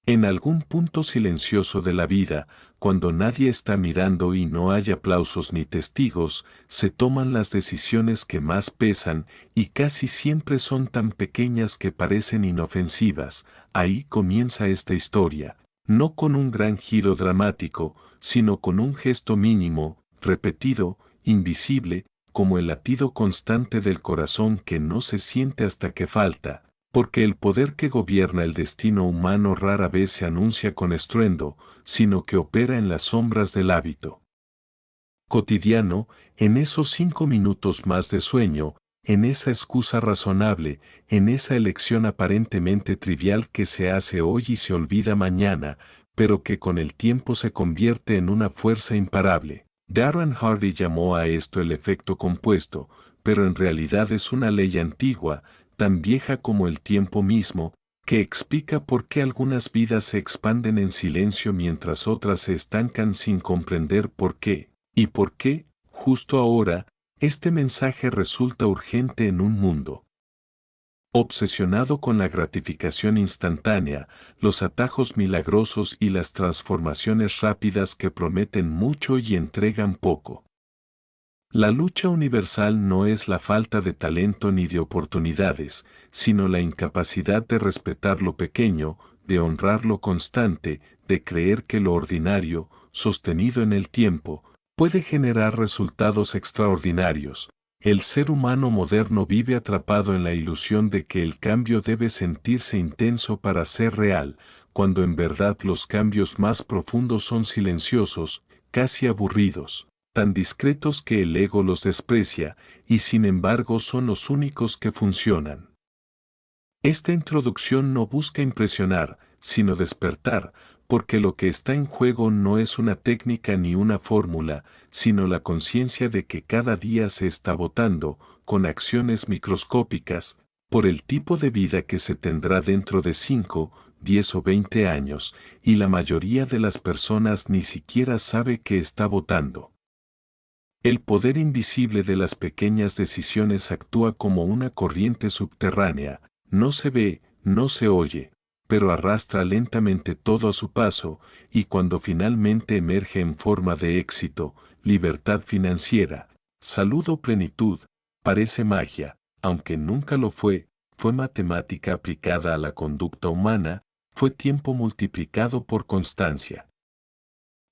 En algún punto silencioso de la vida, cuando nadie está mirando y no hay aplausos ni testigos, se toman las decisiones que más pesan y casi siempre son tan pequeñas que parecen inofensivas. Ahí comienza esta historia, no con un gran giro dramático, sino con un gesto mínimo, repetido, invisible, como el latido constante del corazón que no se siente hasta que falta. Porque el poder que gobierna el destino humano rara vez se anuncia con estruendo, sino que opera en las sombras del hábito cotidiano, en esos 5 minutos más de sueño, en esa excusa razonable, en esa elección aparentemente trivial que se hace hoy y se olvida mañana, pero que con el tiempo se convierte en una fuerza imparable. Darren Hardy llamó a esto el efecto compuesto, pero en realidad es una ley antigua, tan vieja como el tiempo mismo, que explica por qué algunas vidas se expanden en silencio mientras otras se estancan sin comprender por qué, y por qué, justo ahora, este mensaje resulta urgente en un mundo obsesionado con la gratificación instantánea, los atajos milagrosos y las transformaciones rápidas que prometen mucho y entregan poco. La lucha universal no es la falta de talento ni de oportunidades, sino la incapacidad de respetar lo pequeño, de honrar lo constante, de creer que lo ordinario, sostenido en el tiempo, puede generar resultados extraordinarios. El ser humano moderno vive atrapado en la ilusión de que el cambio debe sentirse intenso para ser real, cuando en verdad los cambios más profundos son silenciosos, casi aburridos, tan discretos que el ego los desprecia, y sin embargo son los únicos que funcionan. Esta introducción no busca impresionar, sino despertar, porque lo que está en juego no es una técnica ni una fórmula, sino la conciencia de que cada día se está votando, con acciones microscópicas, por el tipo de vida que se tendrá dentro de 5, 10 o 20 años, y la mayoría de las personas ni siquiera sabe que está votando. El poder invisible de las pequeñas decisiones actúa como una corriente subterránea, no se ve, no se oye, pero arrastra lentamente todo a su paso, y cuando finalmente emerge en forma de éxito, libertad financiera, salud o plenitud, parece magia, aunque nunca lo fue matemática aplicada a la conducta humana, fue tiempo multiplicado por constancia.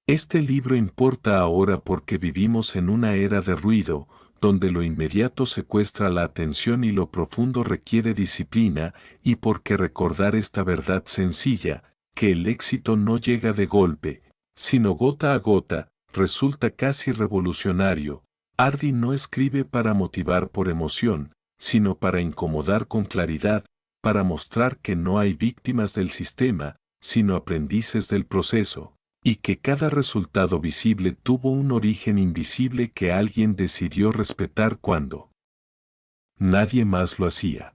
Este libro importa ahora porque vivimos en una era de ruido, donde lo inmediato secuestra la atención y lo profundo requiere disciplina, y porque recordar esta verdad sencilla, que el éxito no llega de golpe, sino gota a gota, resulta casi revolucionario. Hardy no escribe para motivar por emoción, sino para incomodar con claridad, para mostrar que no hay víctimas del sistema, sino aprendices del proceso, y que cada resultado visible tuvo un origen invisible que alguien decidió respetar cuando nadie más lo hacía.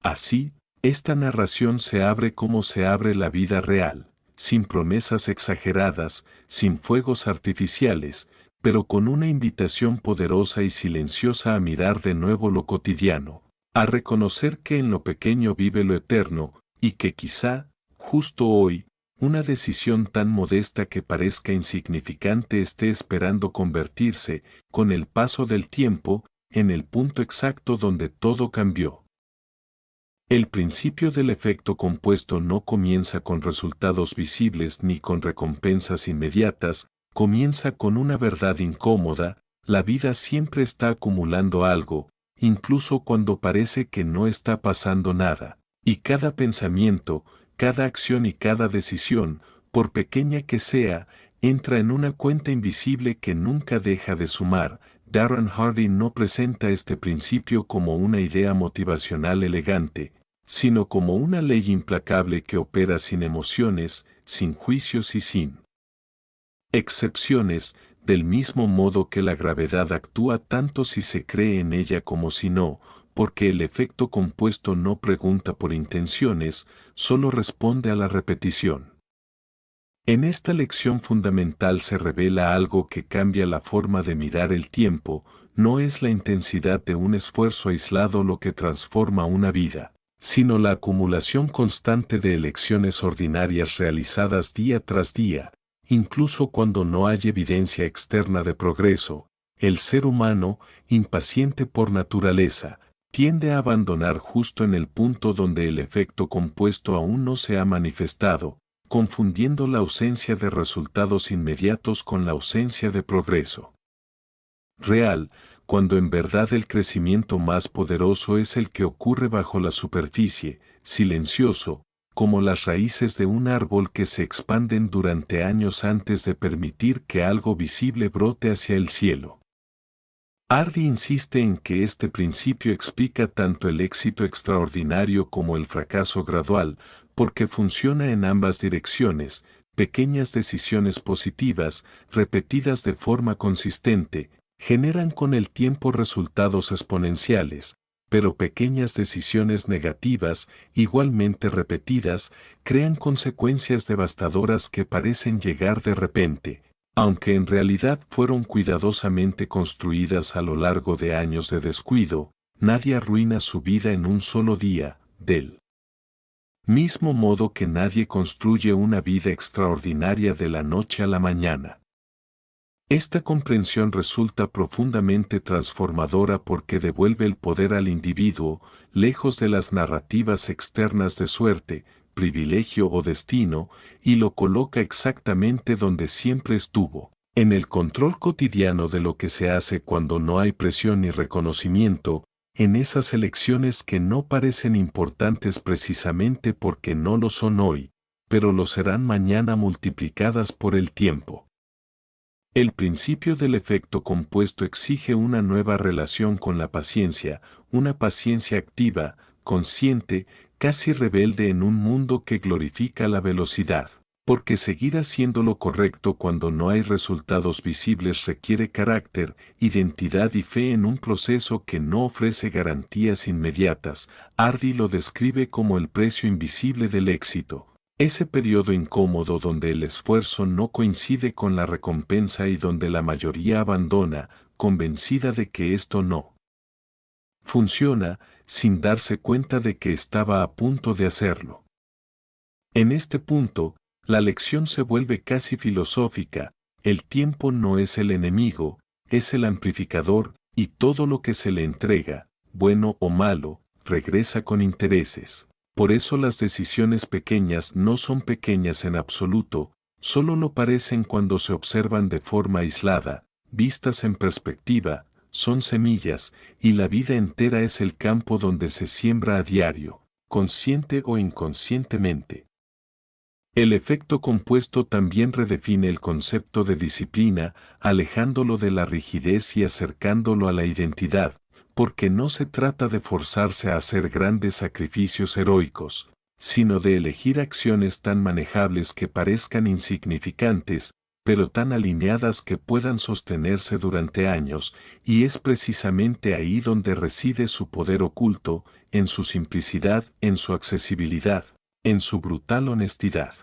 Así, esta narración se abre como se abre la vida real, sin promesas exageradas, sin fuegos artificiales, pero con una invitación poderosa y silenciosa a mirar de nuevo lo cotidiano, a reconocer que en lo pequeño vive lo eterno, y que quizá, justo hoy, una decisión tan modesta que parezca insignificante esté esperando convertirse, con el paso del tiempo, en el punto exacto donde todo cambió. El principio del efecto compuesto no comienza con resultados visibles ni con recompensas inmediatas, comienza con una verdad incómoda: la vida siempre está acumulando algo, incluso cuando parece que no está pasando nada, y cada pensamiento, cada acción y cada decisión, por pequeña que sea, entra en una cuenta invisible que nunca deja de sumar. Darren Hardy no presenta este principio como una idea motivacional elegante, sino como una ley implacable que opera sin emociones, sin juicios y sin excepciones, del mismo modo que la gravedad actúa tanto si se cree en ella como si no, porque el efecto compuesto no pregunta por intenciones, solo responde a la repetición. En esta lección fundamental se revela algo que cambia la forma de mirar el tiempo. No es la intensidad de un esfuerzo aislado lo que transforma una vida, sino la acumulación constante de elecciones ordinarias realizadas día tras día. Incluso cuando no hay evidencia externa de progreso, el ser humano, impaciente por naturaleza, tiende a abandonar justo en el punto donde el efecto compuesto aún no se ha manifestado, confundiendo la ausencia de resultados inmediatos con la ausencia de progreso real, cuando en verdad el crecimiento más poderoso es el que ocurre bajo la superficie, silencioso, como las raíces de un árbol que se expanden durante años antes de permitir que algo visible brote hacia el cielo. Hardy insiste en que este principio explica tanto el éxito extraordinario como el fracaso gradual, porque funciona en ambas direcciones. Pequeñas decisiones positivas, repetidas de forma consistente, generan con el tiempo resultados exponenciales, pero pequeñas decisiones negativas, igualmente repetidas, crean consecuencias devastadoras que parecen llegar de repente, aunque en realidad fueron cuidadosamente construidas a lo largo de años de descuido. Nadie arruina su vida en un solo día, del mismo modo que nadie construye una vida extraordinaria de la noche a la mañana. Esta comprensión resulta profundamente transformadora porque devuelve el poder al individuo, lejos de las narrativas externas de suerte, privilegio o destino, y lo coloca exactamente donde siempre estuvo, en el control cotidiano de lo que se hace cuando no hay presión ni reconocimiento, en esas elecciones que no parecen importantes precisamente porque no lo son hoy, pero lo serán mañana multiplicadas por el tiempo. El principio del efecto compuesto exige una nueva relación con la paciencia, una paciencia activa, consciente, casi rebelde en un mundo que glorifica la velocidad. Porque seguir haciendo lo correcto cuando no hay resultados visibles requiere carácter, identidad y fe en un proceso que no ofrece garantías inmediatas. Hardy lo describe como el precio invisible del éxito. Ese periodo incómodo donde el esfuerzo no coincide con la recompensa y donde la mayoría abandona, convencida de que esto no funciona, sin darse cuenta de que estaba a punto de hacerlo. En este punto, la lección se vuelve casi filosófica. El tiempo no es el enemigo, es el amplificador, y todo lo que se le entrega, bueno o malo, regresa con intereses. Por eso las decisiones pequeñas no son pequeñas en absoluto, solo lo parecen cuando se observan de forma aislada, vistas en perspectiva, son semillas, y la vida entera es el campo donde se siembra a diario, consciente o inconscientemente. El efecto compuesto también redefine el concepto de disciplina, alejándolo de la rigidez y acercándolo a la identidad, porque no se trata de forzarse a hacer grandes sacrificios heroicos, sino de elegir acciones tan manejables que parezcan insignificantes, pero tan alineadas que puedan sostenerse durante años, y es precisamente ahí donde reside su poder oculto, en su simplicidad, en su accesibilidad, en su brutal honestidad.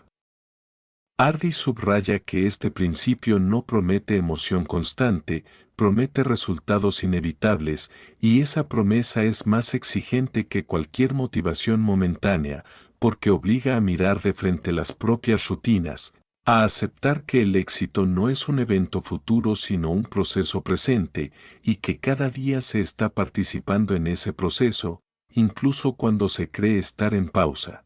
Hardy subraya que este principio no promete emoción constante, promete resultados inevitables, y esa promesa es más exigente que cualquier motivación momentánea, porque obliga a mirar de frente las propias rutinas, a aceptar que el éxito no es un evento futuro sino un proceso presente, y que cada día se está participando en ese proceso, incluso cuando se cree estar en pausa.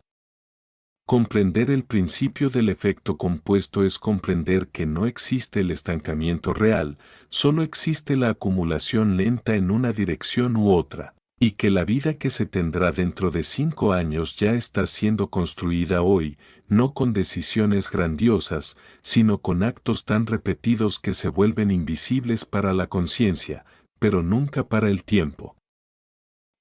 Comprender el principio del efecto compuesto es comprender que no existe el estancamiento real, solo existe la acumulación lenta en una dirección u otra, y que la vida que se tendrá dentro de 5 años ya está siendo construida hoy, no con decisiones grandiosas, sino con actos tan repetidos que se vuelven invisibles para la conciencia, pero nunca para el tiempo.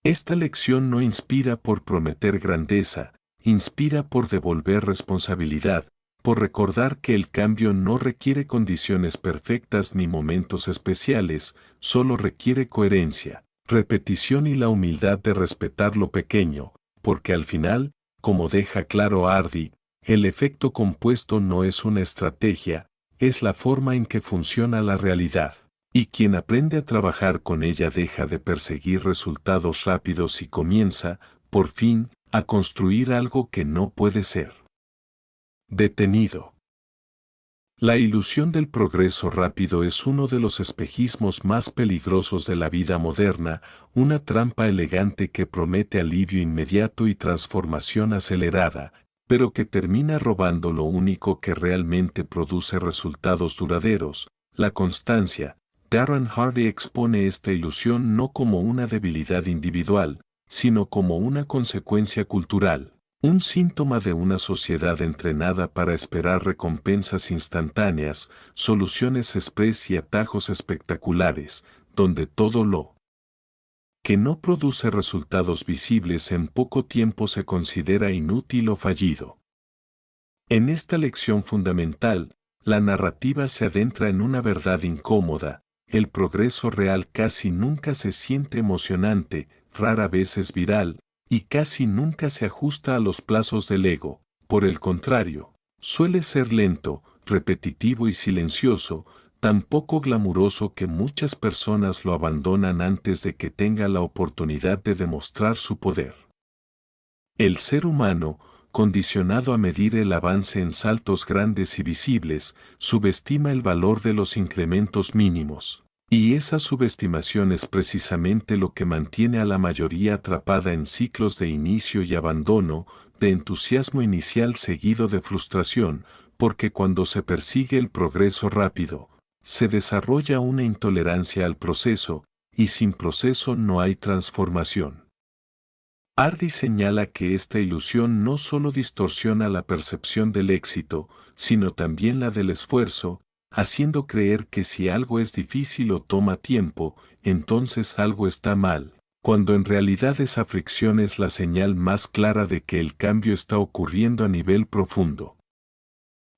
Esta lección no inspira por prometer grandeza, inspira por devolver responsabilidad, por recordar que el cambio no requiere condiciones perfectas ni momentos especiales, solo requiere coherencia, repetición y la humildad de respetar lo pequeño, porque al final, como deja claro Hardy, el efecto compuesto no es una estrategia, es la forma en que funciona la realidad. Y quien aprende a trabajar con ella deja de perseguir resultados rápidos y comienza, por fin, a construir algo que no puede ser detenido. La ilusión del progreso rápido es uno de los espejismos más peligrosos de la vida moderna, una trampa elegante que promete alivio inmediato y transformación acelerada, pero que termina robando lo único que realmente produce resultados duraderos, la constancia. Darren Hardy expone esta ilusión no como una debilidad individual, sino como una consecuencia cultural. Un síntoma de una sociedad entrenada para esperar recompensas instantáneas, soluciones express y atajos espectaculares, donde todo lo que no produce resultados visibles en poco tiempo se considera inútil o fallido. En esta lección fundamental, la narrativa se adentra en una verdad incómoda: el progreso real casi nunca se siente emocionante, rara vez es viral, y casi nunca se ajusta a los plazos del ego. Por el contrario, suele ser lento, repetitivo y silencioso, tan poco glamuroso que muchas personas lo abandonan antes de que tenga la oportunidad de demostrar su poder. El ser humano, condicionado a medir el avance en saltos grandes y visibles, subestima el valor de los incrementos mínimos. Y esa subestimación es precisamente lo que mantiene a la mayoría atrapada en ciclos de inicio y abandono, de entusiasmo inicial seguido de frustración, porque cuando se persigue el progreso rápido, se desarrolla una intolerancia al proceso, y sin proceso no hay transformación. Hardy señala que esta ilusión no solo distorsiona la percepción del éxito, sino también la del esfuerzo, haciendo creer que si algo es difícil o toma tiempo, entonces algo está mal, cuando en realidad esa fricción es la señal más clara de que el cambio está ocurriendo a nivel profundo.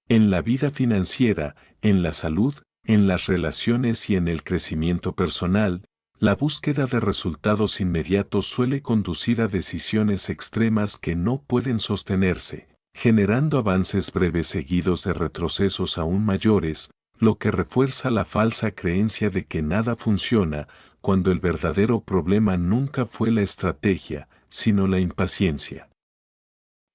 En la vida financiera, en la salud, en las relaciones y en el crecimiento personal, la búsqueda de resultados inmediatos suele conducir a decisiones extremas que no pueden sostenerse, generando avances breves seguidos de retrocesos aún mayores, lo que refuerza la falsa creencia de que nada funciona, cuando el verdadero problema nunca fue la estrategia, sino la impaciencia.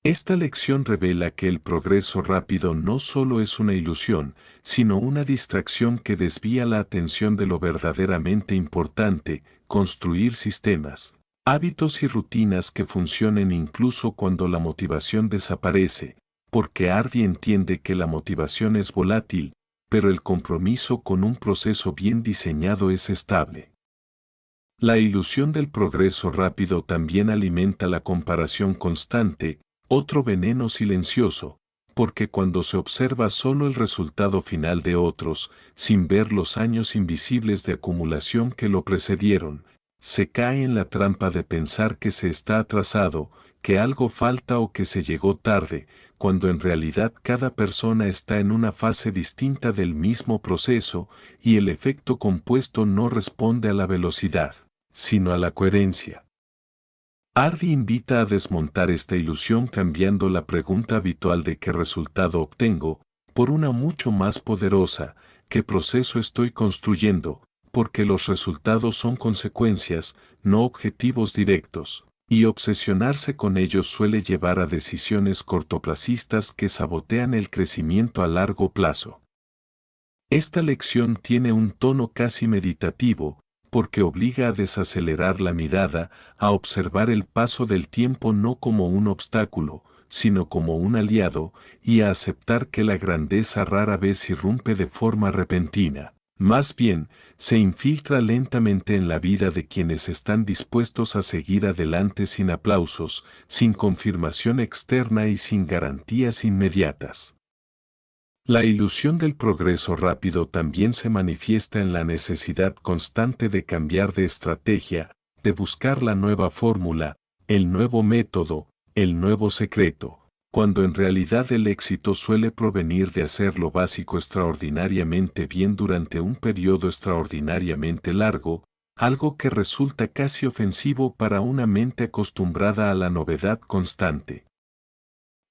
Esta lección revela que el progreso rápido no solo es una ilusión, sino una distracción que desvía la atención de lo verdaderamente importante: construir sistemas, hábitos y rutinas que funcionen incluso cuando la motivación desaparece, porque Hardy entiende que la motivación es volátil, pero el compromiso con un proceso bien diseñado es estable. La ilusión del progreso rápido también alimenta la comparación constante, otro veneno silencioso, porque cuando se observa solo el resultado final de otros, sin ver los años invisibles de acumulación que lo precedieron, se cae en la trampa de pensar que se está atrasado, que algo falta o que se llegó tarde, cuando en realidad cada persona está en una fase distinta del mismo proceso, y el efecto compuesto no responde a la velocidad, sino a la coherencia. Hardy invita a desmontar esta ilusión cambiando la pregunta habitual de qué resultado obtengo, por una mucho más poderosa: ¿qué proceso estoy construyendo? Porque los resultados son consecuencias, no objetivos directos, y obsesionarse con ellos suele llevar a decisiones cortoplacistas que sabotean el crecimiento a largo plazo. Esta lección tiene un tono casi meditativo, porque obliga a desacelerar la mirada, a observar el paso del tiempo no como un obstáculo, sino como un aliado, y a aceptar que la grandeza rara vez irrumpe de forma repentina. Más bien, se infiltra lentamente en la vida de quienes están dispuestos a seguir adelante sin aplausos, sin confirmación externa y sin garantías inmediatas. La ilusión del progreso rápido también se manifiesta en la necesidad constante de cambiar de estrategia, de buscar la nueva fórmula, el nuevo método, el nuevo secreto, cuando en realidad el éxito suele provenir de hacer lo básico extraordinariamente bien durante un periodo extraordinariamente largo, algo que resulta casi ofensivo para una mente acostumbrada a la novedad constante.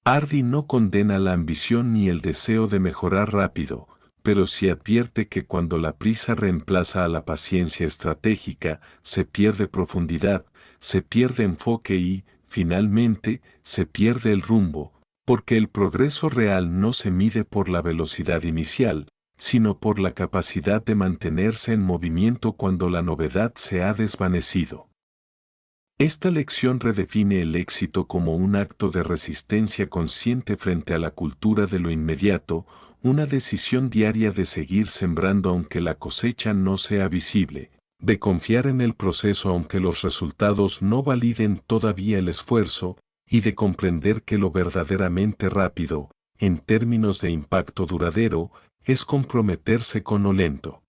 Hardy no condena la ambición ni el deseo de mejorar rápido, pero sí advierte que cuando la prisa reemplaza a la paciencia estratégica, se pierde profundidad, se pierde enfoque y, finalmente, se pierde el rumbo, porque el progreso real no se mide por la velocidad inicial, sino por la capacidad de mantenerse en movimiento cuando la novedad se ha desvanecido. Esta lección redefine el éxito como un acto de resistencia consciente frente a la cultura de lo inmediato, una decisión diaria de seguir sembrando aunque la cosecha no sea visible, de confiar en el proceso aunque los resultados no validen todavía el esfuerzo, y de comprender que lo verdaderamente rápido, en términos de impacto duradero, es comprometerse con lo lento.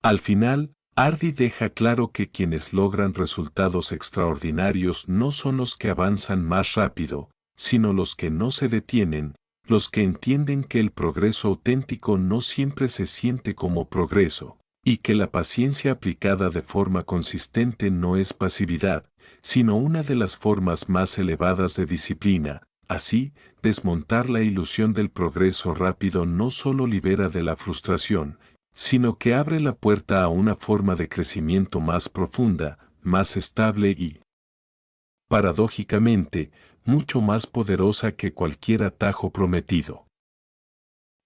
Al final, Hardy deja claro que quienes logran resultados extraordinarios no son los que avanzan más rápido, sino los que no se detienen, los que entienden que el progreso auténtico no siempre se siente como progreso, y que la paciencia aplicada de forma consistente no es pasividad, sino una de las formas más elevadas de disciplina. Así, desmontar la ilusión del progreso rápido no solo libera de la frustración, sino que abre la puerta a una forma de crecimiento más profunda, más estable y, paradójicamente, mucho más poderosa que cualquier atajo prometido.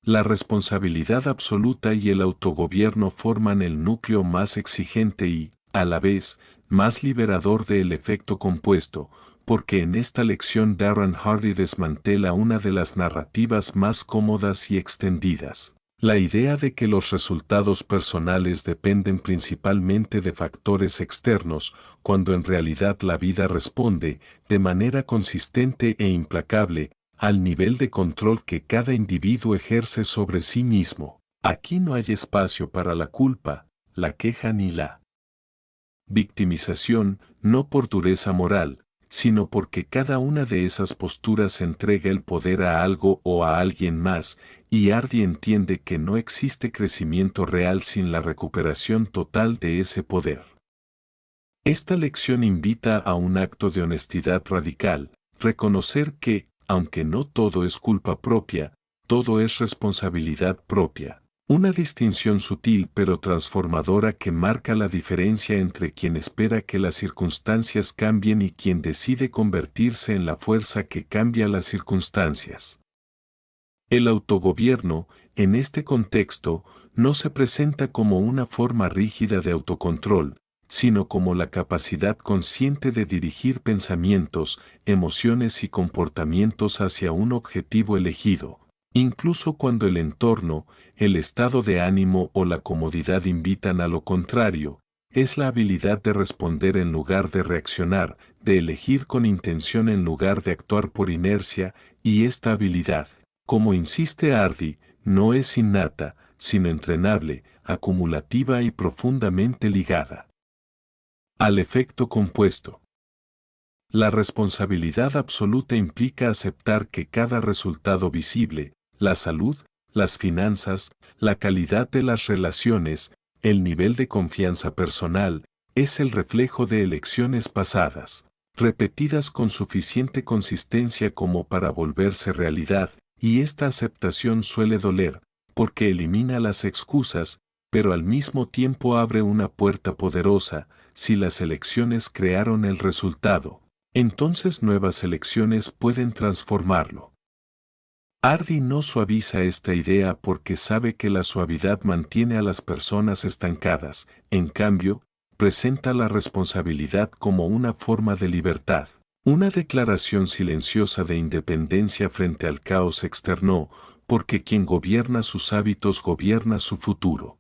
La responsabilidad absoluta y el autogobierno forman el núcleo más exigente y, a la vez, más liberador del efecto compuesto, porque en esta lección Darren Hardy desmantela una de las narrativas más cómodas y extendidas. La idea de que los resultados personales dependen principalmente de factores externos, cuando en realidad la vida responde, de manera consistente e implacable, al nivel de control que cada individuo ejerce sobre sí mismo. Aquí no hay espacio para la culpa, la queja ni la victimización, no por dureza moral, sino porque cada una de esas posturas entrega el poder a algo o a alguien más, y Hardy entiende que no existe crecimiento real sin la recuperación total de ese poder. Esta lección invita a un acto de honestidad radical, reconocer que, aunque no todo es culpa propia, todo es responsabilidad propia. Una distinción sutil pero transformadora que marca la diferencia entre quien espera que las circunstancias cambien y quien decide convertirse en la fuerza que cambia las circunstancias. El autogobierno, en este contexto, no se presenta como una forma rígida de autocontrol, sino como la capacidad consciente de dirigir pensamientos, emociones y comportamientos hacia un objetivo elegido, incluso cuando el entorno, el estado de ánimo o la comodidad invitan a lo contrario. Es la habilidad de responder en lugar de reaccionar, de elegir con intención en lugar de actuar por inercia, y esta habilidad, como insiste Hardy, no es innata, sino entrenable, acumulativa y profundamente ligada al efecto compuesto. La responsabilidad absoluta implica aceptar que cada resultado visible, la salud, las finanzas, la calidad de las relaciones, el nivel de confianza personal, es el reflejo de elecciones pasadas, repetidas con suficiente consistencia como para volverse realidad, y esta aceptación suele doler, porque elimina las excusas, pero al mismo tiempo abre una puerta poderosa. Si las elecciones crearon el resultado, entonces nuevas elecciones pueden transformarlo. Hardy no suaviza esta idea porque sabe que la suavidad mantiene a las personas estancadas, en cambio, presenta la responsabilidad como una forma de libertad, una declaración silenciosa de independencia frente al caos externo, porque quien gobierna sus hábitos gobierna su futuro.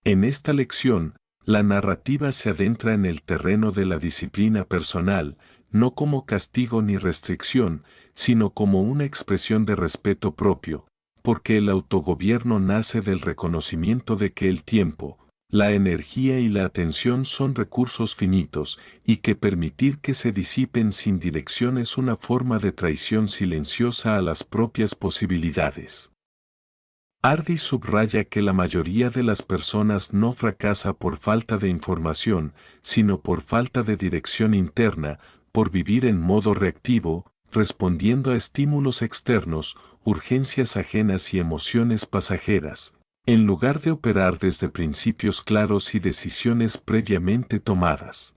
En esta lección, la narrativa se adentra en el terreno de la disciplina personal, no como castigo ni restricción, sino como una expresión de respeto propio, porque el autogobierno nace del reconocimiento de que el tiempo, la energía y la atención son recursos finitos, y que permitir que se disipen sin dirección es una forma de traición silenciosa a las propias posibilidades. Hardy subraya que la mayoría de las personas no fracasa por falta de información, sino por falta de dirección interna, por vivir en modo reactivo, respondiendo a estímulos externos, urgencias ajenas y emociones pasajeras, en lugar de operar desde principios claros y decisiones previamente tomadas.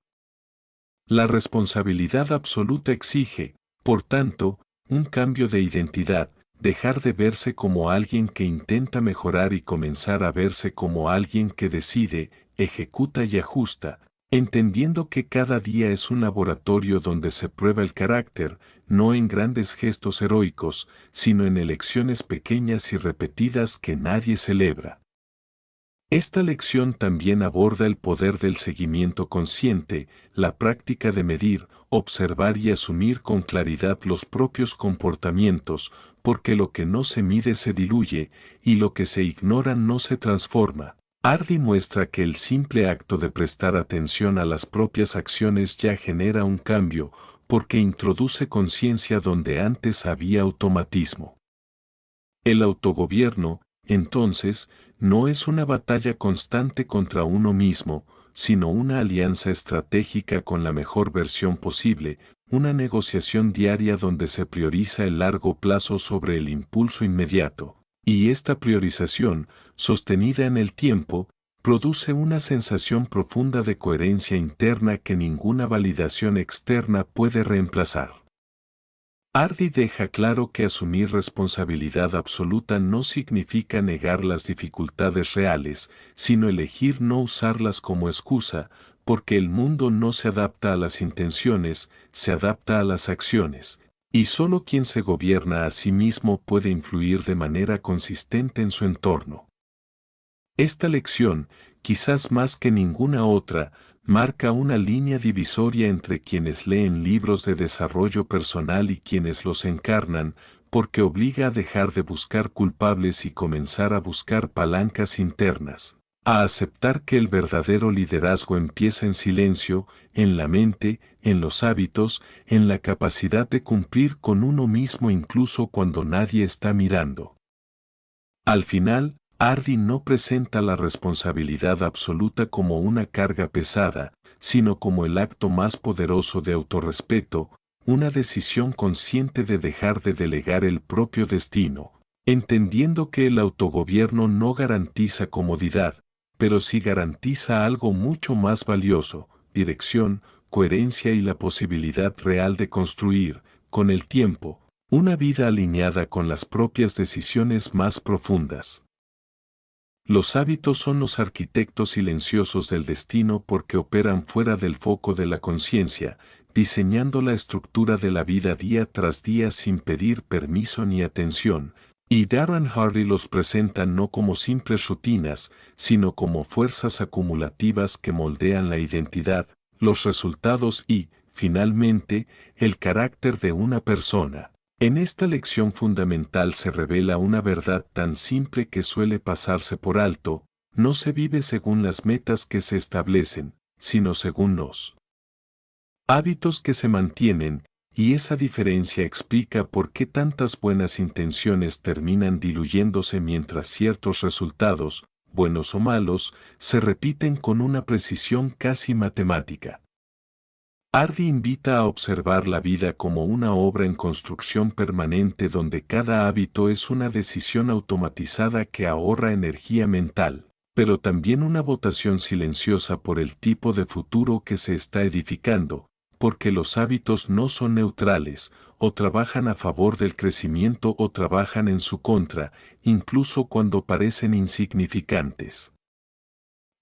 La responsabilidad absoluta exige, por tanto, un cambio de identidad, dejar de verse como alguien que intenta mejorar y comenzar a verse como alguien que decide, ejecuta y ajusta, entendiendo que cada día es un laboratorio donde se prueba el carácter, no en grandes gestos heroicos, sino en elecciones pequeñas y repetidas que nadie celebra. Esta lección también aborda el poder del seguimiento consciente, la práctica de medir, observar y asumir con claridad los propios comportamientos, porque lo que no se mide se diluye, y lo que se ignora no se transforma. Hardy muestra que el simple acto de prestar atención a las propias acciones ya genera un cambio, porque introduce conciencia donde antes había automatismo. El autogobierno, entonces, no es una batalla constante contra uno mismo, sino una alianza estratégica con la mejor versión posible, una negociación diaria donde se prioriza el largo plazo sobre el impulso inmediato. Y esta priorización, sostenida en el tiempo, produce una sensación profunda de coherencia interna que ninguna validación externa puede reemplazar. Hardy deja claro que asumir responsabilidad absoluta no significa negar las dificultades reales, sino elegir no usarlas como excusa, porque el mundo no se adapta a las intenciones, se adapta a las acciones, y solo quien se gobierna a sí mismo puede influir de manera consistente en su entorno. Esta lección, quizás más que ninguna otra, marca una línea divisoria entre quienes leen libros de desarrollo personal y quienes los encarnan, porque obliga a dejar de buscar culpables y comenzar a buscar palancas internas, a aceptar que el verdadero liderazgo empieza en silencio, en la mente, en los hábitos, en la capacidad de cumplir con uno mismo incluso cuando nadie está mirando. Al final, Hardy no presenta la responsabilidad absoluta como una carga pesada, sino como el acto más poderoso de autorrespeto, una decisión consciente de dejar de delegar el propio destino, entendiendo que el autogobierno no garantiza comodidad, pero sí garantiza algo mucho más valioso: dirección, coherencia y la posibilidad real de construir, con el tiempo, una vida alineada con las propias decisiones más profundas. Los hábitos son los arquitectos silenciosos del destino porque operan fuera del foco de la conciencia, diseñando la estructura de la vida día tras día sin pedir permiso ni atención, y Darren Hardy los presenta no como simples rutinas, sino como fuerzas acumulativas que moldean la identidad, los resultados y, finalmente, el carácter de una persona. En esta lección fundamental se revela una verdad tan simple que suele pasarse por alto: no se vive según las metas que se establecen, sino según los hábitos que se mantienen, y esa diferencia explica por qué tantas buenas intenciones terminan diluyéndose mientras ciertos resultados, buenos o malos, se repiten con una precisión casi matemática. Hardy invita a observar la vida como una obra en construcción permanente donde cada hábito es una decisión automatizada que ahorra energía mental, pero también una votación silenciosa por el tipo de futuro que se está edificando, porque los hábitos no son neutrales, o trabajan a favor del crecimiento o trabajan en su contra, incluso cuando parecen insignificantes.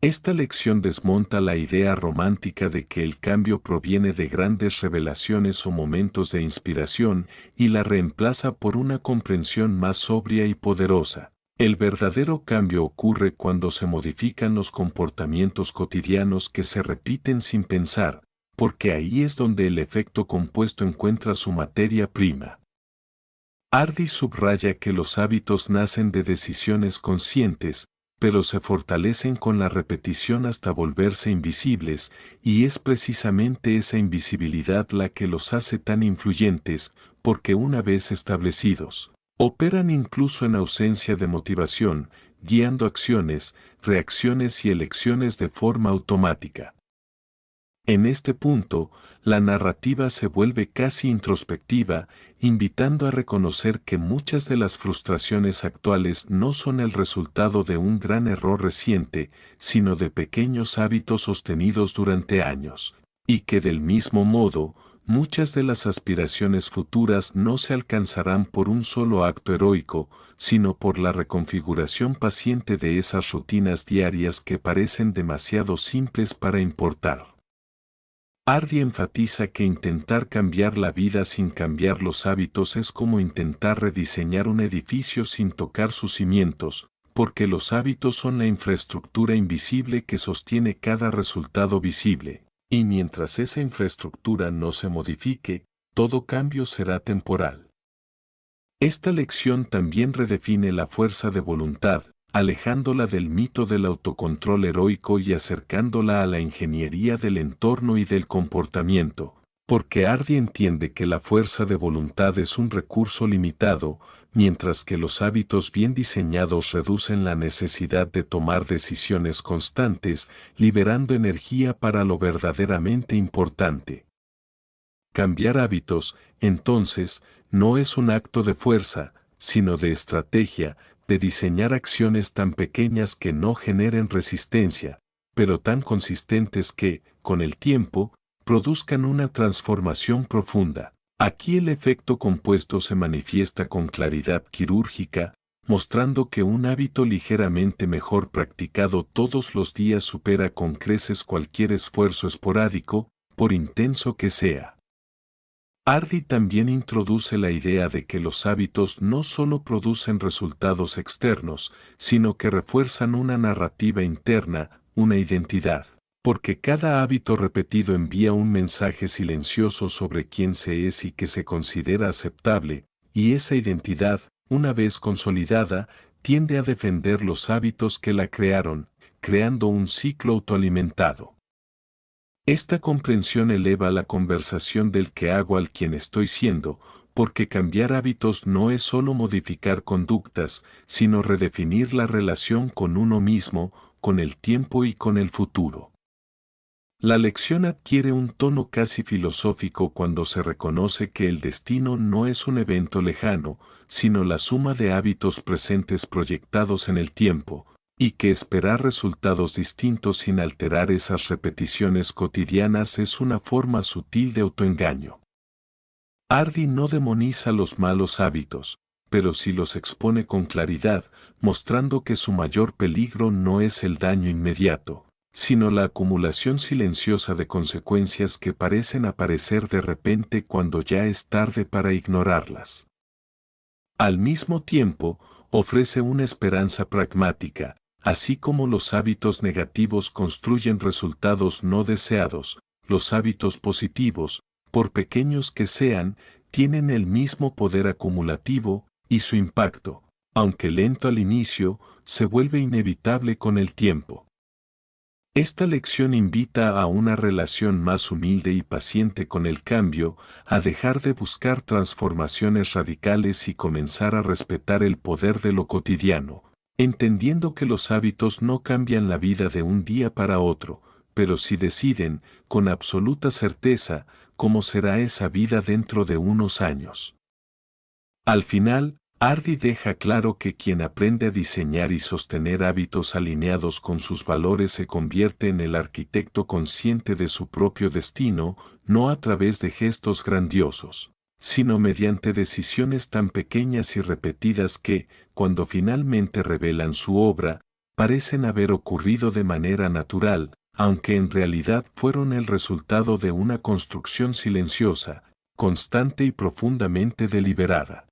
Esta lección desmonta la idea romántica de que el cambio proviene de grandes revelaciones o momentos de inspiración y la reemplaza por una comprensión más sobria y poderosa. El verdadero cambio ocurre cuando se modifican los comportamientos cotidianos que se repiten sin pensar, porque ahí es donde el efecto compuesto encuentra su materia prima. Hardy subraya que los hábitos nacen de decisiones conscientes, pero se fortalecen con la repetición hasta volverse invisibles, y es precisamente esa invisibilidad la que los hace tan influyentes, porque una vez establecidos, operan incluso en ausencia de motivación, guiando acciones, reacciones y elecciones de forma automática. En este punto, la narrativa se vuelve casi introspectiva, invitando a reconocer que muchas de las frustraciones actuales no son el resultado de un gran error reciente, sino de pequeños hábitos sostenidos durante años. y que del mismo modo, muchas de las aspiraciones futuras no se alcanzarán por un solo acto heroico, sino por la reconfiguración paciente de esas rutinas diarias que parecen demasiado simples para importar. Hardy enfatiza que intentar cambiar la vida sin cambiar los hábitos es como intentar rediseñar un edificio sin tocar sus cimientos, porque los hábitos son la infraestructura invisible que sostiene cada resultado visible, y mientras esa infraestructura no se modifique, todo cambio será temporal. Esta lección también redefine la fuerza de voluntad, alejándola del mito del autocontrol heroico y acercándola a la ingeniería del entorno y del comportamiento, porque Hardy entiende que la fuerza de voluntad es un recurso limitado, mientras que los hábitos bien diseñados reducen la necesidad de tomar decisiones constantes, liberando energía para lo verdaderamente importante. Cambiar hábitos, entonces, no es un acto de fuerza, sino de estrategia, de diseñar acciones tan pequeñas que no generen resistencia, pero tan consistentes que, con el tiempo, produzcan una transformación profunda. Aquí el efecto compuesto se manifiesta con claridad quirúrgica, mostrando que un hábito ligeramente mejor practicado todos los días supera con creces cualquier esfuerzo esporádico, por intenso que sea. Hardy también introduce la idea de que los hábitos no solo producen resultados externos, sino que refuerzan una narrativa interna, una identidad, porque cada hábito repetido envía un mensaje silencioso sobre quién se es y que se considera aceptable, y esa identidad, una vez consolidada, tiende a defender los hábitos que la crearon, creando un ciclo autoalimentado. Esta comprensión eleva la conversación del qué hago al quién estoy siendo, porque cambiar hábitos no es solo modificar conductas, sino redefinir la relación con uno mismo, con el tiempo y con el futuro. La lección adquiere un tono casi filosófico cuando se reconoce que el destino no es un evento lejano, sino la suma de hábitos presentes proyectados en el tiempo, y que esperar resultados distintos sin alterar esas repeticiones cotidianas es una forma sutil de autoengaño. Hardy no demoniza los malos hábitos, pero sí los expone con claridad, mostrando que su mayor peligro no es el daño inmediato, sino la acumulación silenciosa de consecuencias que parecen aparecer de repente cuando ya es tarde para ignorarlas. Al mismo tiempo, ofrece una esperanza pragmática. Así como los hábitos negativos construyen resultados no deseados, los hábitos positivos, por pequeños que sean, tienen el mismo poder acumulativo, y su impacto, aunque lento al inicio, se vuelve inevitable con el tiempo. Esta lección invita a una relación más humilde y paciente con el cambio, a dejar de buscar transformaciones radicales y comenzar a respetar el poder de lo cotidiano, entendiendo que los hábitos no cambian la vida de un día para otro, pero sí deciden, con absoluta certeza, cómo será esa vida dentro de unos años. Al final, Hardy deja claro que quien aprende a diseñar y sostener hábitos alineados con sus valores se convierte en el arquitecto consciente de su propio destino, no a través de gestos grandiosos, sino mediante decisiones tan pequeñas y repetidas que, cuando finalmente revelan su obra, parecen haber ocurrido de manera natural, aunque en realidad fueron el resultado de una construcción silenciosa, constante y profundamente deliberada.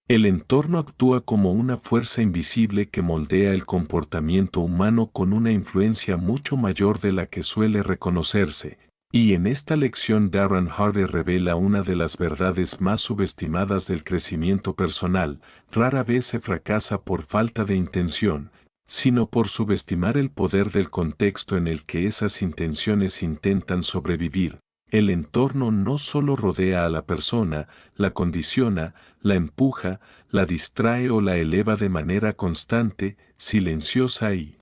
El entorno actúa como una fuerza invisible que moldea el comportamiento humano con una influencia mucho mayor de la que suele reconocerse, y en esta lección Darren Hardy revela una de las verdades más subestimadas del crecimiento personal: rara vez se fracasa por falta de intención, sino por subestimar el poder del contexto en el que esas intenciones intentan sobrevivir. El entorno no solo rodea a la persona, la condiciona, la empuja, la distrae o la eleva de manera constante, silenciosa y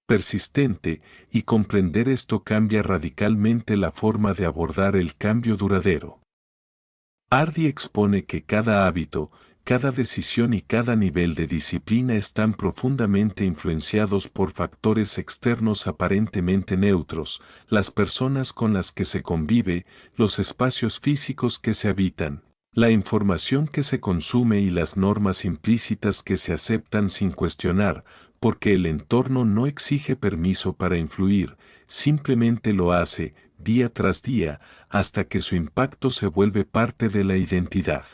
persistente, y comprender esto cambia radicalmente la forma de abordar el cambio duradero. Hardy expone que cada hábito, cada decisión y cada nivel de disciplina están profundamente influenciados por factores externos aparentemente neutros, las personas con las que se convive, los espacios físicos que se habitan, la información que se consume y las normas implícitas que se aceptan sin cuestionar, porque el entorno no exige permiso para influir, simplemente lo hace, día tras día, hasta que su impacto se vuelve parte de la identidad.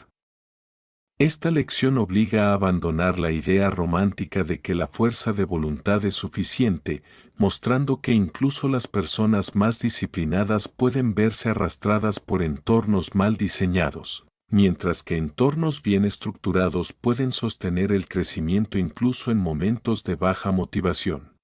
Esta lección obliga a abandonar la idea romántica de que la fuerza de voluntad es suficiente, mostrando que incluso las personas más disciplinadas pueden verse arrastradas por entornos mal diseñados, mientras que entornos bien estructurados pueden sostener el crecimiento incluso en momentos de baja motivación.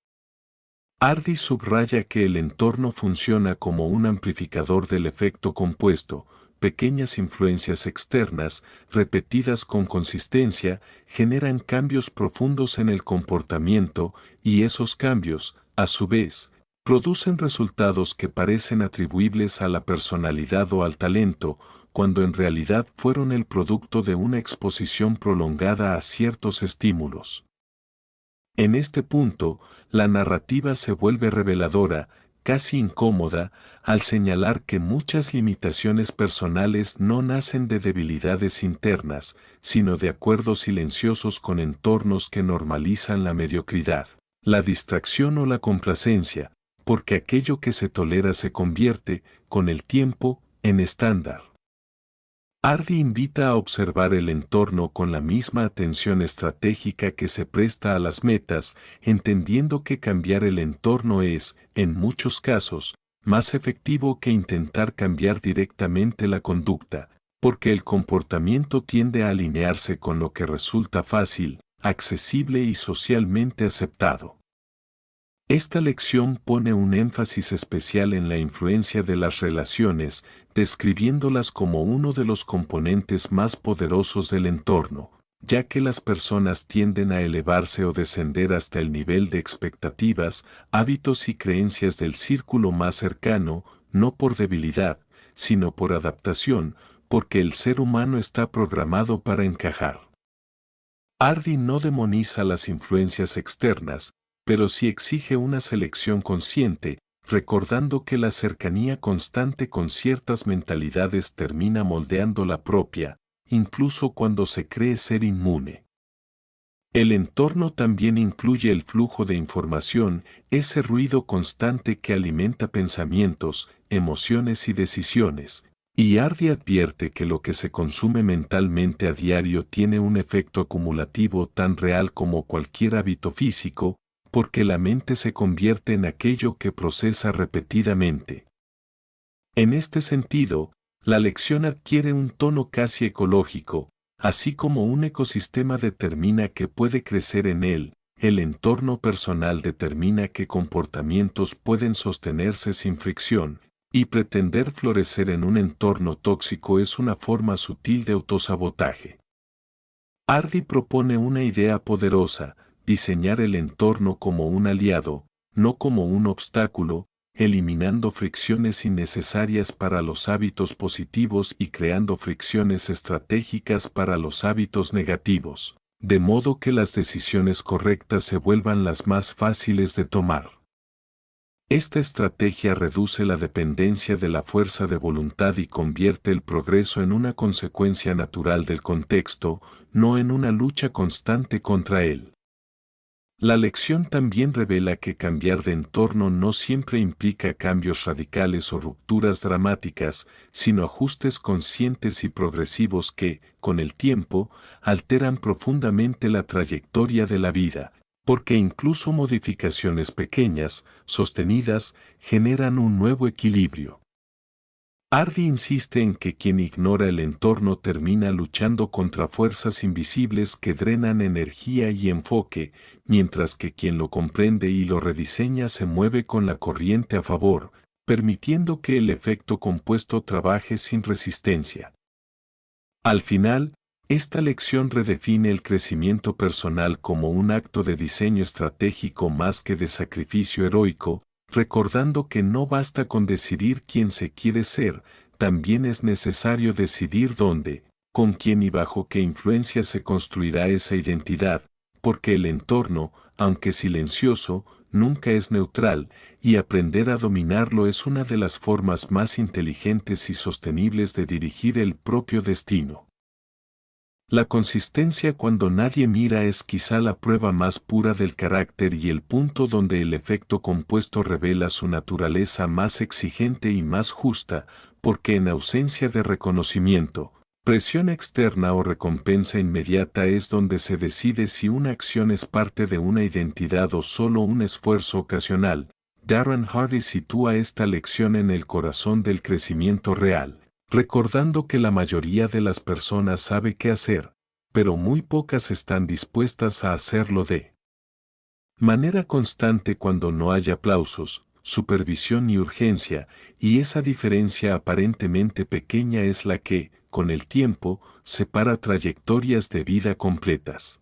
Hardy subraya que el entorno funciona como un amplificador del efecto compuesto. Pequeñas influencias externas, repetidas con consistencia, generan cambios profundos en el comportamiento, y esos cambios, a su vez, producen resultados que parecen atribuibles a la personalidad o al talento, cuando en realidad fueron el producto de una exposición prolongada a ciertos estímulos. En este punto, la narrativa se vuelve reveladora, casi incómoda, al señalar que muchas limitaciones personales no nacen de debilidades internas, sino de acuerdos silenciosos con entornos que normalizan la mediocridad, la distracción o la complacencia, porque aquello que se tolera se convierte, con el tiempo, en estándar. Hardy invita a observar el entorno con la misma atención estratégica que se presta a las metas, entendiendo que cambiar el entorno es, en muchos casos, más efectivo que intentar cambiar directamente la conducta, porque el comportamiento tiende a alinearse con lo que resulta fácil, accesible y socialmente aceptado. Esta lección pone un énfasis especial en la influencia de las relaciones, describiéndolas como uno de los componentes más poderosos del entorno, ya que las personas tienden a elevarse o descender hasta el nivel de expectativas, hábitos y creencias del círculo más cercano, no por debilidad, sino por adaptación, porque el ser humano está programado para encajar. Hardy no demoniza las influencias externas, pero sí exige una selección consciente, recordando que la cercanía constante con ciertas mentalidades termina moldeando la propia, incluso cuando se cree ser inmune. El entorno también incluye el flujo de información, ese ruido constante que alimenta pensamientos, emociones y decisiones. Y Hardy advierte que lo que se consume mentalmente a diario tiene un efecto acumulativo tan real como cualquier hábito físico, porque la mente se convierte en aquello que procesa repetidamente. En este sentido, la lección adquiere un tono casi ecológico, así como un ecosistema determina que puede crecer en él, el entorno personal determina qué comportamientos pueden sostenerse sin fricción, y pretender florecer en un entorno tóxico es una forma sutil de autosabotaje. Hardy propone una idea poderosa: diseñar el entorno como un aliado, no como un obstáculo, eliminando fricciones innecesarias para los hábitos positivos y creando fricciones estratégicas para los hábitos negativos, de modo que las decisiones correctas se vuelvan las más fáciles de tomar. Esta estrategia reduce la dependencia de la fuerza de voluntad y convierte el progreso en una consecuencia natural del contexto, no en una lucha constante contra él. La lección también revela que cambiar de entorno no siempre implica cambios radicales o rupturas dramáticas, sino ajustes conscientes y progresivos que, con el tiempo, alteran profundamente la trayectoria de la vida, porque incluso modificaciones pequeñas, sostenidas, generan un nuevo equilibrio. Hardy insiste en que quien ignora el entorno termina luchando contra fuerzas invisibles que drenan energía y enfoque, mientras que quien lo comprende y lo rediseña se mueve con la corriente a favor, permitiendo que el efecto compuesto trabaje sin resistencia. Al final, esta lección redefine el crecimiento personal como un acto de diseño estratégico más que de sacrificio heroico, recordando que no basta con decidir quién se quiere ser, también es necesario decidir dónde, con quién y bajo qué influencia se construirá esa identidad, porque el entorno, aunque silencioso, nunca es neutral, y aprender a dominarlo es una de las formas más inteligentes y sostenibles de dirigir el propio destino. La consistencia cuando nadie mira es quizá la prueba más pura del carácter y el punto donde el efecto compuesto revela su naturaleza más exigente y más justa, porque en ausencia de reconocimiento, presión externa o recompensa inmediata es donde se decide si una acción es parte de una identidad o solo un esfuerzo ocasional. Darren Hardy sitúa esta lección en el corazón del crecimiento real, recordando que la mayoría de las personas sabe qué hacer, pero muy pocas están dispuestas a hacerlo de manera constante cuando no hay aplausos, supervisión ni urgencia, y esa diferencia aparentemente pequeña es la que, con el tiempo, separa trayectorias de vida completas.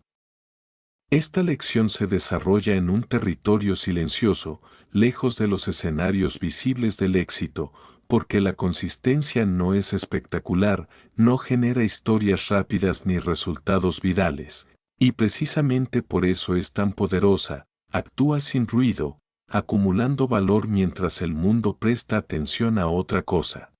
Esta lección se desarrolla en un territorio silencioso, lejos de los escenarios visibles del éxito, porque la consistencia no es espectacular, no genera historias rápidas ni resultados virales, y precisamente por eso es tan poderosa, actúa sin ruido, acumulando valor mientras el mundo presta atención a otra cosa.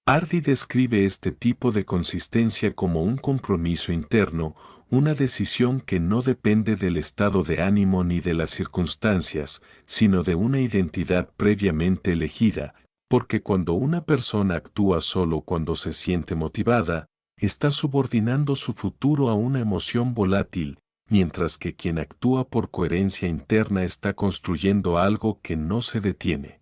Hardy describe este tipo de consistencia como un compromiso interno, una decisión que no depende del estado de ánimo ni de las circunstancias, sino de una identidad previamente elegida, porque cuando una persona actúa solo cuando se siente motivada, está subordinando su futuro a una emoción volátil, mientras que quien actúa por coherencia interna está construyendo algo que no se detiene.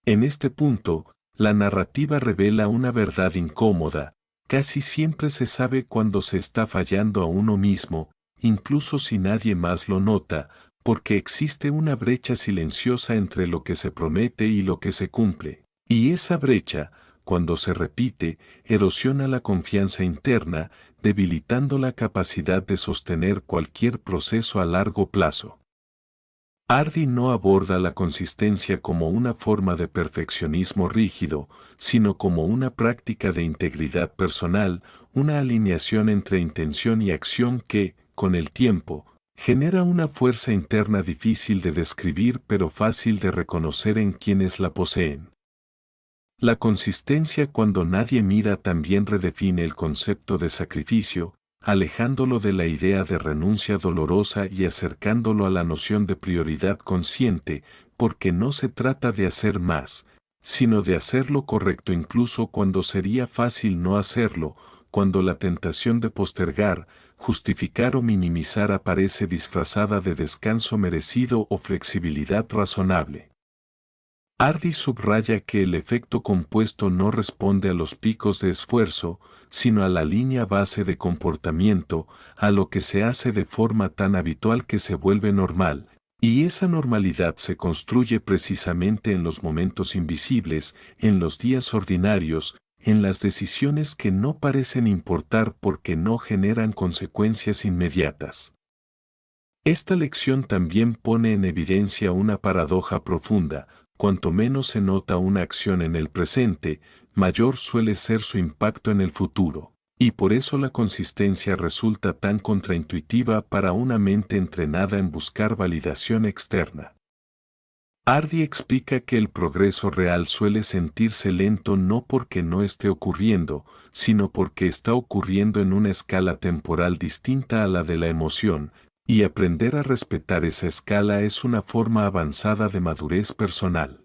En este punto, la narrativa revela una verdad incómoda: casi siempre se sabe cuando se está fallando a uno mismo, incluso si nadie más lo nota, porque existe una brecha silenciosa entre lo que se promete y lo que se cumple. Y esa brecha, cuando se repite, erosiona la confianza interna, debilitando la capacidad de sostener cualquier proceso a largo plazo. Hardy no aborda la consistencia como una forma de perfeccionismo rígido, sino como una práctica de integridad personal, una alineación entre intención y acción que, con el tiempo, genera una fuerza interna difícil de describir pero fácil de reconocer en quienes la poseen. La consistencia cuando nadie mira también redefine el concepto de sacrificio, alejándolo de la idea de renuncia dolorosa y acercándolo a la noción de prioridad consciente, porque no se trata de hacer más, sino de hacer lo correcto incluso cuando sería fácil no hacerlo, cuando la tentación de postergar, justificar o minimizar aparece disfrazada de descanso merecido o flexibilidad razonable. Hardy subraya que el efecto compuesto no responde a los picos de esfuerzo, sino a la línea base de comportamiento, a lo que se hace de forma tan habitual que se vuelve normal, y esa normalidad se construye precisamente en los momentos invisibles, en los días ordinarios, en las decisiones que no parecen importar porque no generan consecuencias inmediatas. Esta lección también pone en evidencia una paradoja profunda: cuanto menos se nota una acción en el presente, mayor suele ser su impacto en el futuro, y por eso la consistencia resulta tan contraintuitiva para una mente entrenada en buscar validación externa. Hardy explica que el progreso real suele sentirse lento no porque no esté ocurriendo, sino porque está ocurriendo en una escala temporal distinta a la de la emoción, y aprender a respetar esa escala es una forma avanzada de madurez personal.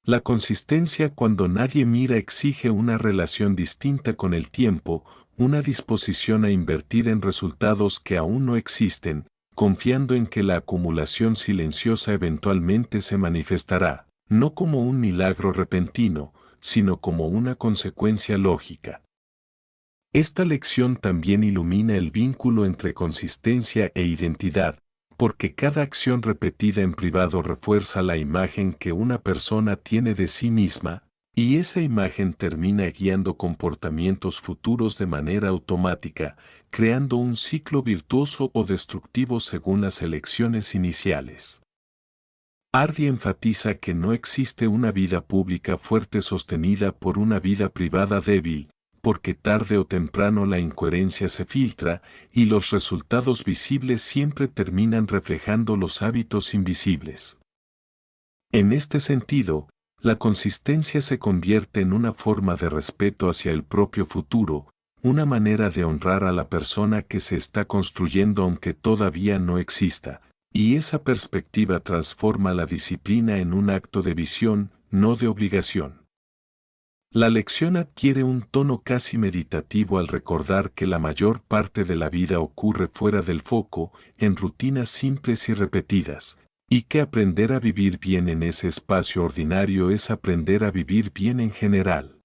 La consistencia cuando nadie mira exige una relación distinta con el tiempo, una disposición a invertir en resultados que aún no existen, confiando en que la acumulación silenciosa eventualmente se manifestará, no como un milagro repentino, sino como una consecuencia lógica. Esta lección también ilumina el vínculo entre consistencia e identidad, porque cada acción repetida en privado refuerza la imagen que una persona tiene de sí misma, y esa imagen termina guiando comportamientos futuros de manera automática, creando un ciclo virtuoso o destructivo según las elecciones iniciales. Hardy enfatiza que no existe una vida pública fuerte sostenida por una vida privada débil, porque tarde o temprano la incoherencia se filtra y los resultados visibles siempre terminan reflejando los hábitos invisibles. En este sentido, la consistencia se convierte en una forma de respeto hacia el propio futuro, una manera de honrar a la persona que se está construyendo aunque todavía no exista, y esa perspectiva transforma la disciplina en un acto de visión, no de obligación. La lección adquiere un tono casi meditativo al recordar que la mayor parte de la vida ocurre fuera del foco, en rutinas simples y repetidas, y que aprender a vivir bien en ese espacio ordinario es aprender a vivir bien en general.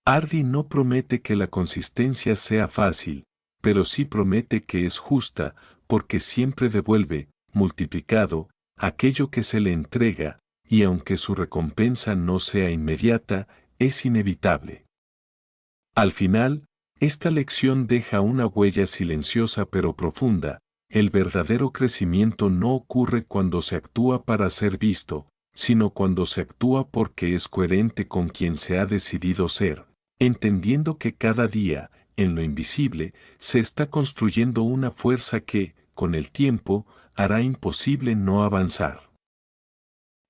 Hardy no promete que la consistencia sea fácil, pero sí promete que es justa, porque siempre devuelve, multiplicado, aquello que se le entrega, y aunque su recompensa no sea inmediata, es inevitable. Al final, esta lección deja una huella silenciosa pero profunda. El verdadero crecimiento no ocurre cuando se actúa para ser visto, sino cuando se actúa porque es coherente con quien se ha decidido ser, entendiendo que cada día, en lo invisible, se está construyendo una fuerza que, con el tiempo, hará imposible no avanzar.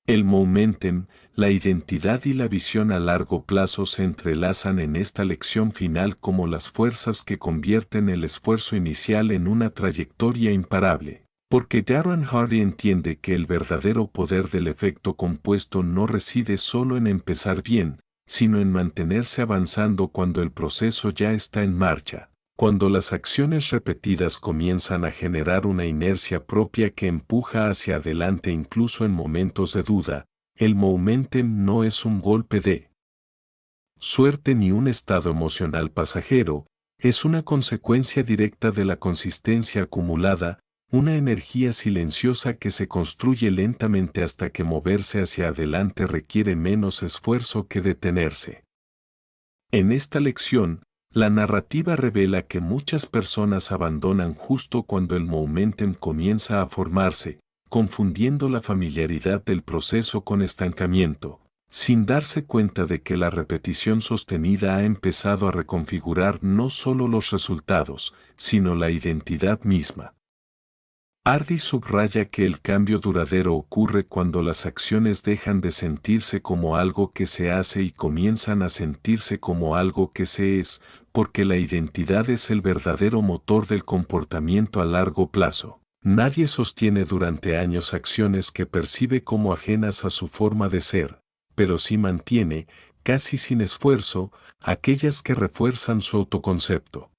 El momentum, la identidad y la visión a largo plazo se entrelazan en esta lección final como las fuerzas que convierten el esfuerzo inicial en una trayectoria imparable. Porque Darren Hardy entiende que el verdadero poder del efecto compuesto no reside solo en empezar bien, sino en mantenerse avanzando cuando el proceso ya está en marcha. Cuando las acciones repetidas comienzan a generar una inercia propia que empuja hacia adelante incluso en momentos de duda, el momentum no es un golpe de suerte ni un estado emocional pasajero, es una consecuencia directa de la consistencia acumulada, una energía silenciosa que se construye lentamente hasta que moverse hacia adelante requiere menos esfuerzo que detenerse. En esta lección, la narrativa revela que muchas personas abandonan justo cuando el momentum comienza a formarse, confundiendo la familiaridad del proceso con estancamiento, sin darse cuenta de que la repetición sostenida ha empezado a reconfigurar no solo los resultados, sino la identidad misma. Hardy subraya que el cambio duradero ocurre cuando las acciones dejan de sentirse como algo que se hace y comienzan a sentirse como algo que se es, porque la identidad es el verdadero motor del comportamiento a largo plazo. Nadie sostiene durante años acciones que percibe como ajenas a su forma de ser, pero sí mantiene, casi sin esfuerzo, aquellas que refuerzan su autoconcepto.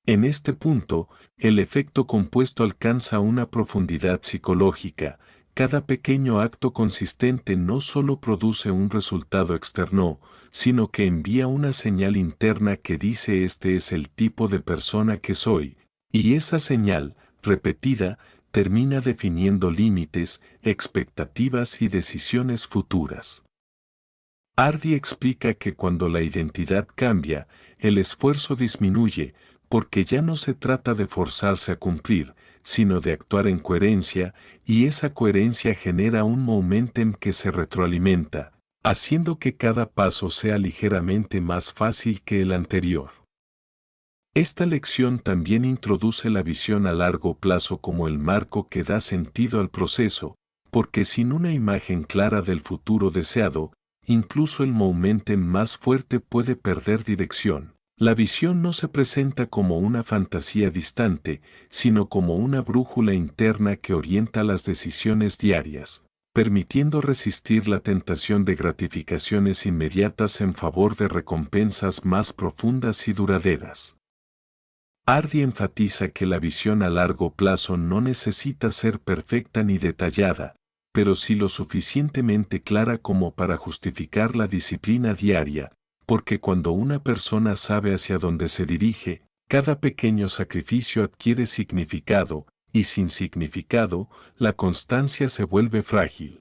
En este punto, el efecto compuesto alcanza una profundidad psicológica. Cada pequeño acto consistente no solo produce un resultado externo, sino que envía una señal interna que dice este es el tipo de persona que soy, y esa señal, repetida, termina definiendo límites, expectativas y decisiones futuras. Hardy explica que cuando la identidad cambia, el esfuerzo disminuye, porque ya no se trata de forzarse a cumplir, sino de actuar en coherencia, y esa coherencia genera un momentum que se retroalimenta, haciendo que cada paso sea ligeramente más fácil que el anterior. Esta lección también introduce la visión a largo plazo como el marco que da sentido al proceso, porque sin una imagen clara del futuro deseado, incluso el momentum más fuerte puede perder dirección. La visión no se presenta como una fantasía distante, sino como una brújula interna que orienta las decisiones diarias, permitiendo resistir la tentación de gratificaciones inmediatas en favor de recompensas más profundas y duraderas. Hardy enfatiza que la visión a largo plazo no necesita ser perfecta ni detallada, pero sí lo suficientemente clara como para justificar la disciplina diaria, porque cuando una persona sabe hacia dónde se dirige, cada pequeño sacrificio adquiere significado, y sin significado, la constancia se vuelve frágil.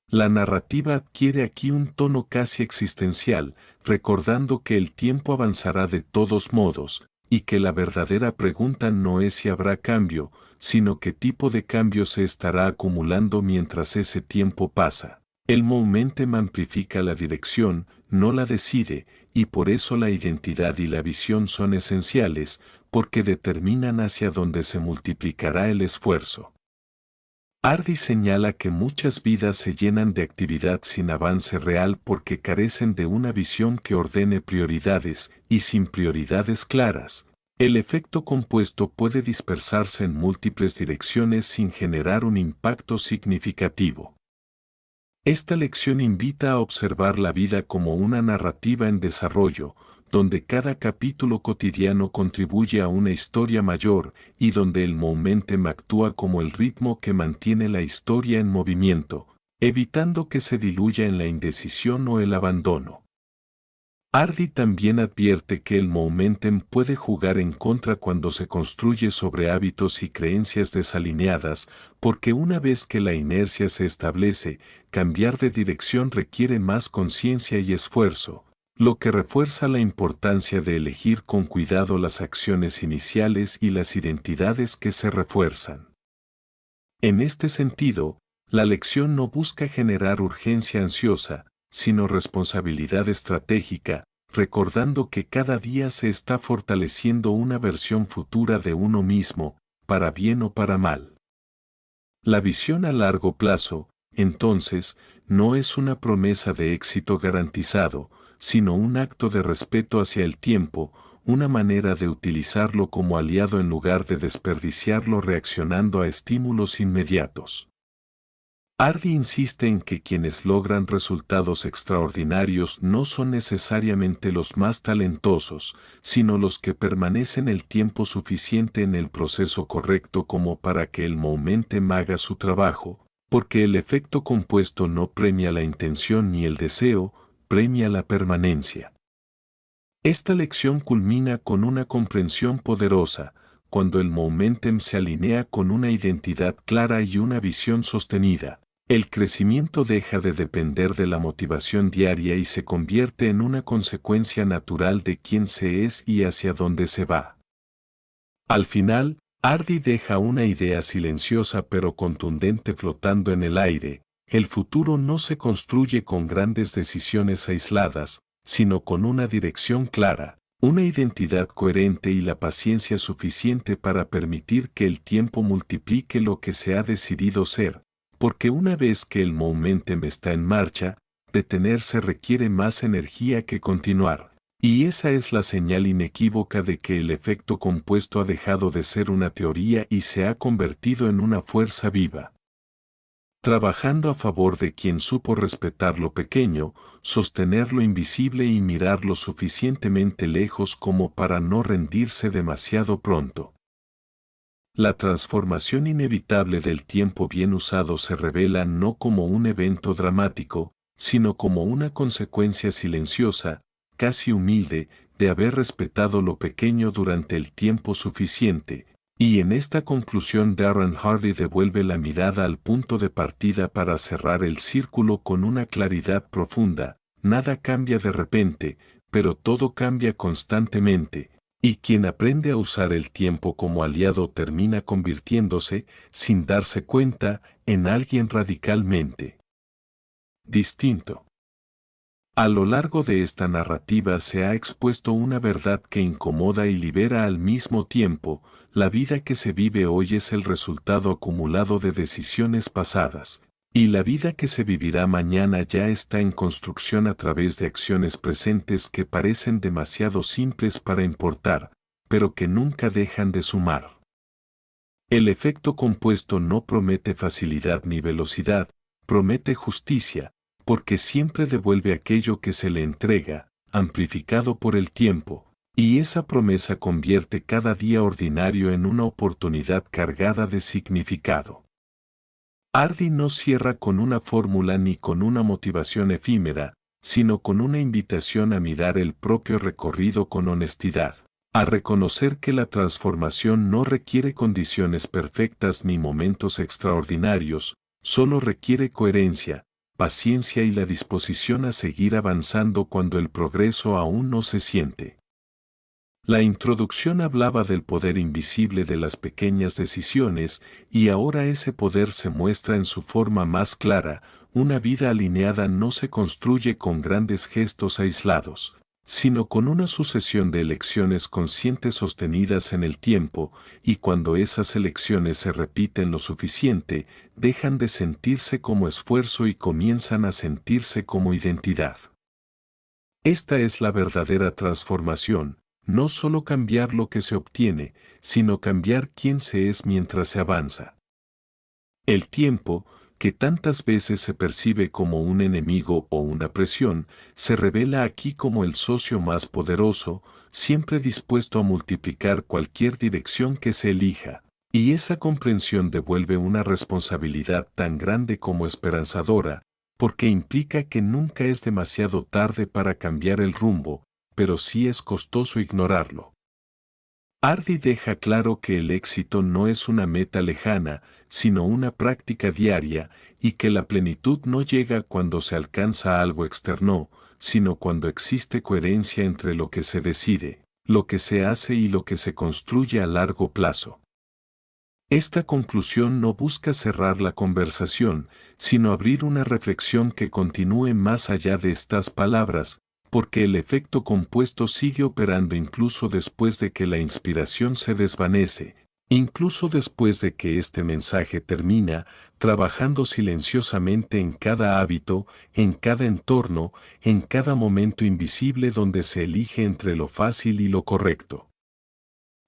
La narrativa adquiere aquí un tono casi existencial, recordando que el tiempo avanzará de todos modos, y que la verdadera pregunta no es si habrá cambio, sino qué tipo de cambio se estará acumulando mientras ese tiempo pasa. El momentum amplifica la dirección, no la decide, y por eso la identidad y la visión son esenciales, porque determinan hacia dónde se multiplicará el esfuerzo. Hardy señala que muchas vidas se llenan de actividad sin avance real porque carecen de una visión que ordene prioridades, y sin prioridades claras, el efecto compuesto puede dispersarse en múltiples direcciones sin generar un impacto significativo. Esta lección invita a observar la vida como una narrativa en desarrollo, donde cada capítulo cotidiano contribuye a una historia mayor y donde el momentum actúa como el ritmo que mantiene la historia en movimiento, evitando que se diluya en la indecisión o el abandono. Hardy también advierte que el momentum puede jugar en contra cuando se construye sobre hábitos y creencias desalineadas, porque una vez que la inercia se establece, cambiar de dirección requiere más conciencia y esfuerzo, lo que refuerza la importancia de elegir con cuidado las acciones iniciales y las identidades que se refuerzan. En este sentido, la lección no busca generar urgencia ansiosa, sino responsabilidad estratégica, recordando que cada día se está fortaleciendo una versión futura de uno mismo, para bien o para mal. La visión a largo plazo, entonces, no es una promesa de éxito garantizado, sino un acto de respeto hacia el tiempo, una manera de utilizarlo como aliado en lugar de desperdiciarlo reaccionando a estímulos inmediatos. Hardy insiste en que quienes logran resultados extraordinarios no son necesariamente los más talentosos, sino los que permanecen el tiempo suficiente en el proceso correcto como para que el momentum haga su trabajo, porque el efecto compuesto no premia la intención ni el deseo, premia la permanencia. Esta lección culmina con una comprensión poderosa, cuando el momentum se alinea con una identidad clara y una visión sostenida. El crecimiento deja de depender de la motivación diaria y se convierte en una consecuencia natural de quién se es y hacia dónde se va. Al final, Hardy deja una idea silenciosa pero contundente flotando en el aire: el futuro no se construye con grandes decisiones aisladas, sino con una dirección clara, una identidad coherente y la paciencia suficiente para permitir que el tiempo multiplique lo que se ha decidido ser. Porque una vez que el momentum está en marcha, detenerse requiere más energía que continuar. Y esa es la señal inequívoca de que el efecto compuesto ha dejado de ser una teoría y se ha convertido en una fuerza viva. Trabajando a favor de quien supo respetar lo pequeño, sostener lo invisible y mirar lo suficientemente lejos como para no rendirse demasiado pronto. La transformación inevitable del tiempo bien usado se revela no como un evento dramático, sino como una consecuencia silenciosa, casi humilde, de haber respetado lo pequeño durante el tiempo suficiente, y en esta conclusión Darren Hardy devuelve la mirada al punto de partida para cerrar el círculo con una claridad profunda: nada cambia de repente, pero todo cambia constantemente. Y quien aprende a usar el tiempo como aliado termina convirtiéndose, sin darse cuenta, en alguien radicalmente distinto. A lo largo de esta narrativa se ha expuesto una verdad que incomoda y libera al mismo tiempo: la vida que se vive hoy es el resultado acumulado de decisiones pasadas. Y la vida que se vivirá mañana ya está en construcción a través de acciones presentes que parecen demasiado simples para importar, pero que nunca dejan de sumar. El efecto compuesto no promete facilidad ni velocidad, promete justicia, porque siempre devuelve aquello que se le entrega, amplificado por el tiempo, y esa promesa convierte cada día ordinario en una oportunidad cargada de significado. Hardy no cierra con una fórmula ni con una motivación efímera, sino con una invitación a mirar el propio recorrido con honestidad, a reconocer que la transformación no requiere condiciones perfectas ni momentos extraordinarios, solo requiere coherencia, paciencia y la disposición a seguir avanzando cuando el progreso aún no se siente. La introducción hablaba del poder invisible de las pequeñas decisiones, y ahora ese poder se muestra en su forma más clara. Una vida alineada no se construye con grandes gestos aislados, sino con una sucesión de elecciones conscientes sostenidas en el tiempo, y cuando esas elecciones se repiten lo suficiente, dejan de sentirse como esfuerzo y comienzan a sentirse como identidad. Esta es la verdadera transformación, no solo cambiar lo que se obtiene, sino cambiar quién se es mientras se avanza. El tiempo, que tantas veces se percibe como un enemigo o una presión, se revela aquí como el socio más poderoso, siempre dispuesto a multiplicar cualquier dirección que se elija. Y esa comprensión devuelve una responsabilidad tan grande como esperanzadora, porque implica que nunca es demasiado tarde para cambiar el rumbo, pero sí es costoso ignorarlo. Hardy deja claro que el éxito no es una meta lejana, sino una práctica diaria, y que la plenitud no llega cuando se alcanza algo externo, sino cuando existe coherencia entre lo que se decide, lo que se hace y lo que se construye a largo plazo. Esta conclusión no busca cerrar la conversación, sino abrir una reflexión que continúe más allá de estas palabras, porque el efecto compuesto sigue operando incluso después de que la inspiración se desvanece, incluso después de que este mensaje termina, trabajando silenciosamente en cada hábito, en cada entorno, en cada momento invisible donde se elige entre lo fácil y lo correcto.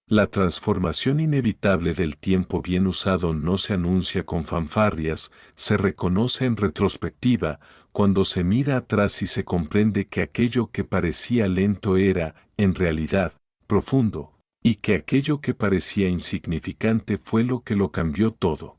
La transformación inevitable del tiempo bien usado no se anuncia con fanfarrias, se reconoce en retrospectiva, cuando se mira atrás y se comprende que aquello que parecía lento era, en realidad, profundo, y que aquello que parecía insignificante fue lo que lo cambió todo.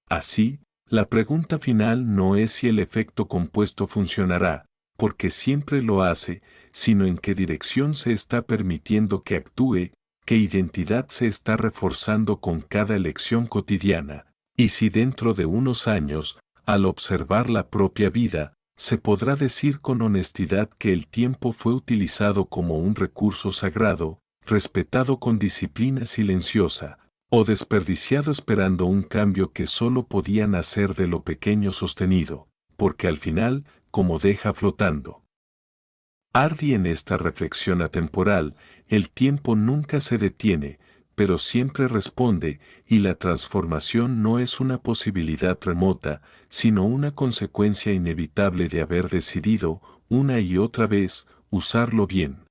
Así, la pregunta final no es si el efecto compuesto funcionará, porque siempre lo hace, sino en qué dirección se está permitiendo que actúe, qué identidad se está reforzando con cada elección cotidiana, y si dentro de unos años, al observar la propia vida, se podrá decir con honestidad que el tiempo fue utilizado como un recurso sagrado, respetado con disciplina silenciosa, o desperdiciado esperando un cambio que solo podía nacer de lo pequeño sostenido, porque al final, como deja flotando. Hardy en esta reflexión atemporal, el tiempo nunca se detiene, pero siempre responde, y la transformación no es una posibilidad remota, sino una consecuencia inevitable de haber decidido, una y otra vez, usarlo bien.